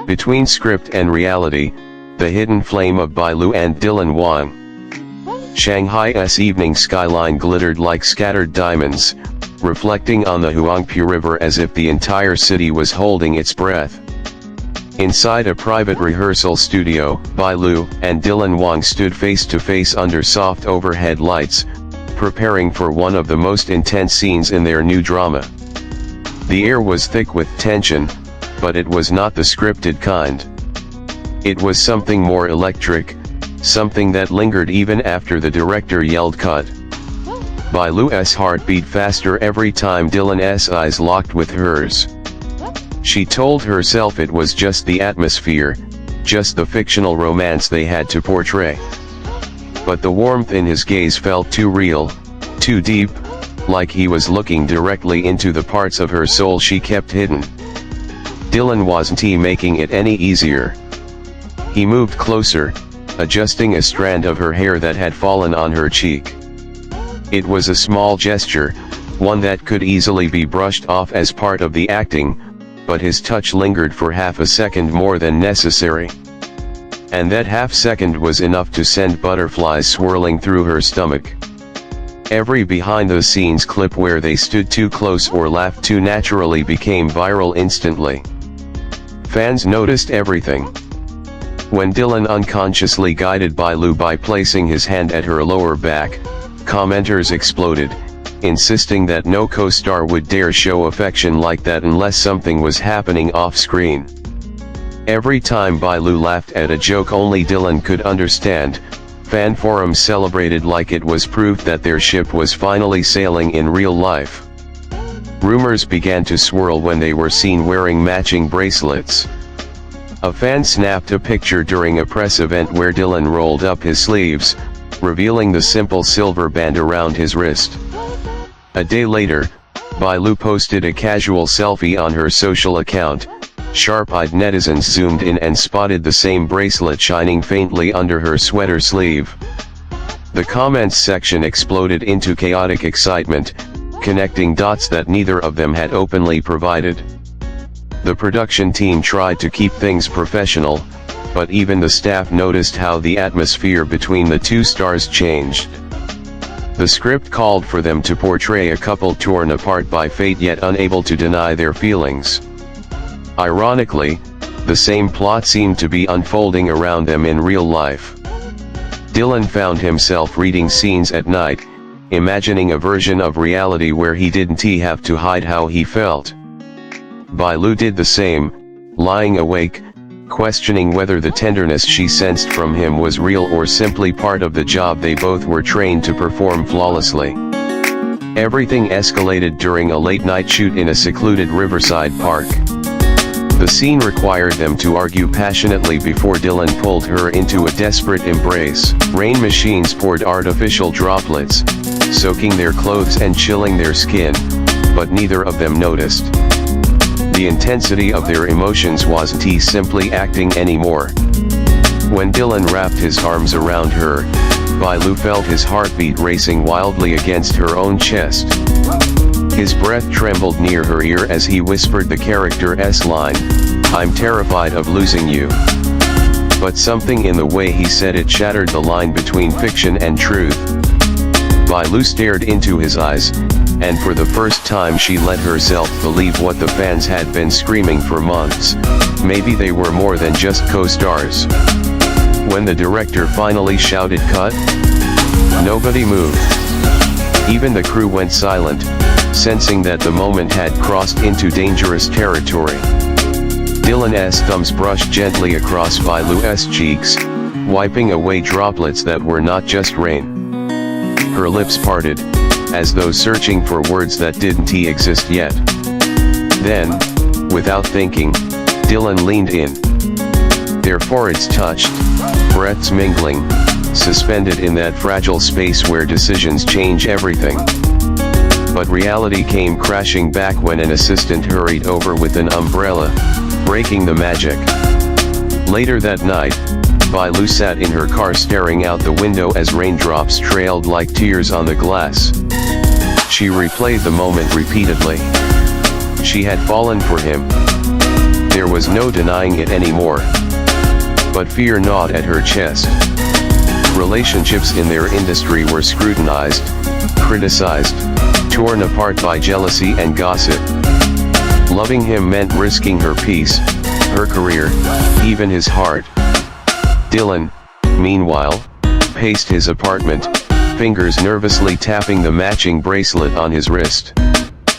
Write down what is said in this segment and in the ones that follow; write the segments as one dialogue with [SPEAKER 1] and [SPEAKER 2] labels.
[SPEAKER 1] Between script and reality, the hidden flame of Bailu and Dylan Wang. Shanghai's evening skyline glittered like scattered diamonds, reflecting on the Huangpu River as if the entire city was holding its breath. Inside a private rehearsal studio, Bailu and Dylan Wang stood face to face under soft overhead lights, preparing for one of the most intense scenes in their new drama. The air was thick with tension, but it was not the scripted kind. It was something more electric, something that lingered even after the director yelled cut. Bailu's heart beat faster every time Dylan's eyes locked with hers. She told herself it was just the atmosphere, just the fictional romance they had to portray. But the warmth in his gaze felt too real, too deep, like he was looking directly into the parts of her soul she kept hidden. Dylan wasn't making it any easier. He moved closer, adjusting a strand of her hair that had fallen on her cheek. It was a small gesture, one that could easily be brushed off as part of the acting, but his touch lingered for half a second more than necessary. And that half second was enough to send butterflies swirling through her stomach. Every behind-the-scenes clip where they stood too close or laughed too naturally became viral instantly. Fans noticed everything. When Dylan unconsciously guided Bailu by placing his hand at her lower back, commenters exploded, insisting that no co-star would dare show affection like that unless something was happening off-screen. Every time Bailu laughed at a joke only Dylan could understand, fan forums celebrated like it was proof that their ship was finally sailing in real life. Rumors began to swirl when they were seen wearing matching bracelets. A fan snapped a picture during a press event where Dylan rolled up his sleeves, revealing the simple silver band around his wrist. A day later, Bailu posted a casual selfie on her social account. Sharp-eyed netizens zoomed in and spotted the same bracelet shining faintly under her sweater sleeve. The comments section exploded into chaotic excitement, connecting dots that neither of them had openly provided. The production team tried to keep things professional, but even the staff noticed how the atmosphere between the two stars changed. The script called for them to portray a couple torn apart by fate yet unable to deny their feelings. Ironically, the same plot seemed to be unfolding around them in real life. Dylan found himself reading scenes at night, imagining a version of reality where he didn't have to hide how he felt. Bailu did the same, lying awake, questioning whether the tenderness she sensed from him was real or simply part of the job they both were trained to perform flawlessly. Everything escalated during a late-night shoot in a secluded riverside park. The scene required them to argue passionately before Dylan pulled her into a desperate embrace. Rain machines poured artificial droplets, soaking their clothes and chilling their skin, but neither of them noticed. The intensity of their emotions wasn't simply acting anymore. When Dylan wrapped his arms around her, Bailu felt his heartbeat racing wildly against her own chest. His breath trembled near her ear as he whispered the character's line, "I'm terrified of losing you." But something in the way he said it shattered the line between fiction and truth. Bailu stared into his eyes, and for the first time she let herself believe what the fans had been screaming for months: maybe they were more than just co-stars. When the director finally shouted cut, nobody moved. Even the crew went silent, sensing that the moment had crossed into dangerous territory. Dylan's thumbs brushed gently across Bailu's cheeks, wiping away droplets that were not just rain. Her lips parted, as though searching for words that didn't exist yet. Then, without thinking, Dylan leaned in. Their foreheads touched, breaths mingling, suspended in that fragile space where decisions change everything. But reality came crashing back when an assistant hurried over with an umbrella, breaking the magic. Later that night, Bailu sat in her car staring out the window as raindrops trailed like tears on the glass. She replayed the moment repeatedly. She had fallen for him. There was no denying it anymore. But fear gnawed at her chest. Relationships in their industry were scrutinized, criticized, torn apart by jealousy and gossip. Loving him meant risking her peace, her career, even his heart. Dylan, meanwhile, paced his apartment, fingers nervously tapping the matching bracelet on his wrist.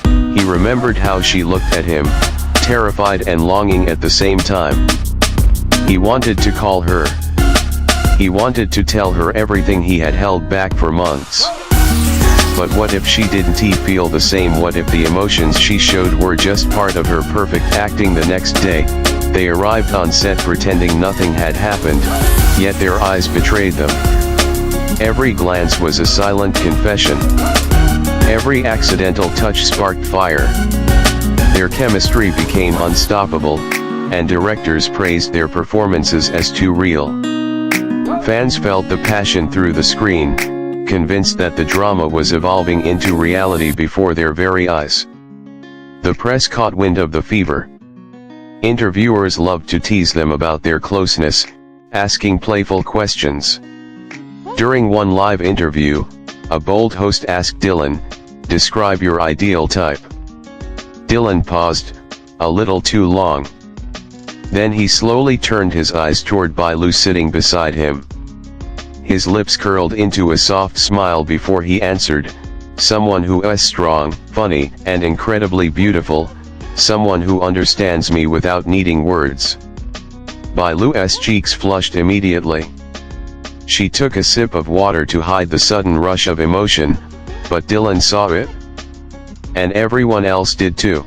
[SPEAKER 1] He remembered how she looked at him, terrified and longing at the same time. He wanted to call her. He wanted to tell her everything he had held back for months. But what if she didn't feel the same? What if the emotions she showed were just part of her perfect acting? The next day, they arrived on set pretending nothing had happened, yet their eyes betrayed them. Every glance was a silent confession. Every accidental touch sparked fire. Their chemistry became unstoppable, and directors praised their performances as too real. Fans felt the passion through the screen, convinced that the drama was evolving into reality before their very eyes. The press caught wind of the fever. Interviewers loved to tease them about their closeness, asking playful questions. During one live interview, a bold host asked Dylan, "Describe your ideal type." Dylan paused, a little too long. Then he slowly turned his eyes toward Bailu sitting beside him. His lips curled into a soft smile before he answered, "Someone who is strong, funny, and incredibly beautiful, someone who understands me without needing words." Bailu's cheeks flushed immediately. She took a sip of water to hide the sudden rush of emotion, but Dylan saw it. And everyone else did too.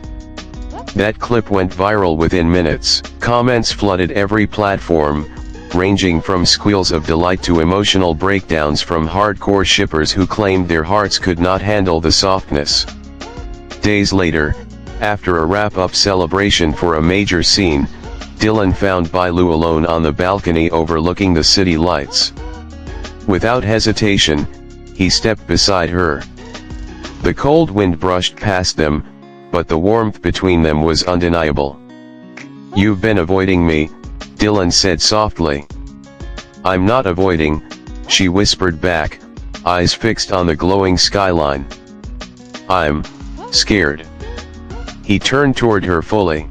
[SPEAKER 1] That clip went viral within minutes. Comments flooded every platform, ranging from squeals of delight to emotional breakdowns from hardcore shippers who claimed their hearts could not handle the softness. Days later, after a wrap-up celebration for a major scene, Dylan found Bailu alone on the balcony overlooking the city lights. Without hesitation, he stepped beside her. The cold wind brushed past them, but the warmth between them was undeniable. "You've been avoiding me," Dylan said softly. "I'm not avoiding," she whispered back, eyes fixed on the glowing skyline. "I'm scared." He turned toward her fully.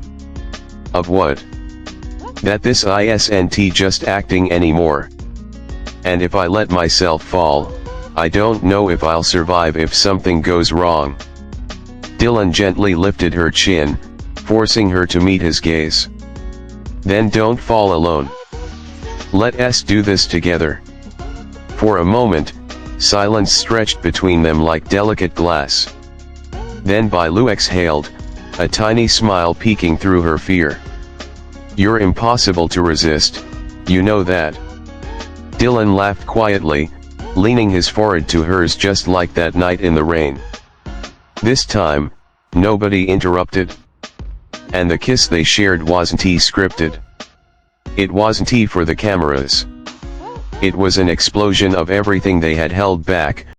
[SPEAKER 1] "Of what?" "That this isn't just acting anymore. And if I let myself fall, I don't know if I'll survive if something goes wrong." Dylan gently lifted her chin, forcing her to meet his gaze. "Then don't fall alone. Let us do this together." For a moment, silence stretched between them like delicate glass. Then Bailu exhaled, a tiny smile peeking through her fear. "You're impossible to resist, you know that." Dylan laughed quietly, leaning his forehead to hers just like that night in the rain. This time, nobody interrupted. And the kiss they shared wasn't scripted. It wasn't for the cameras. It was an explosion of everything they had held back,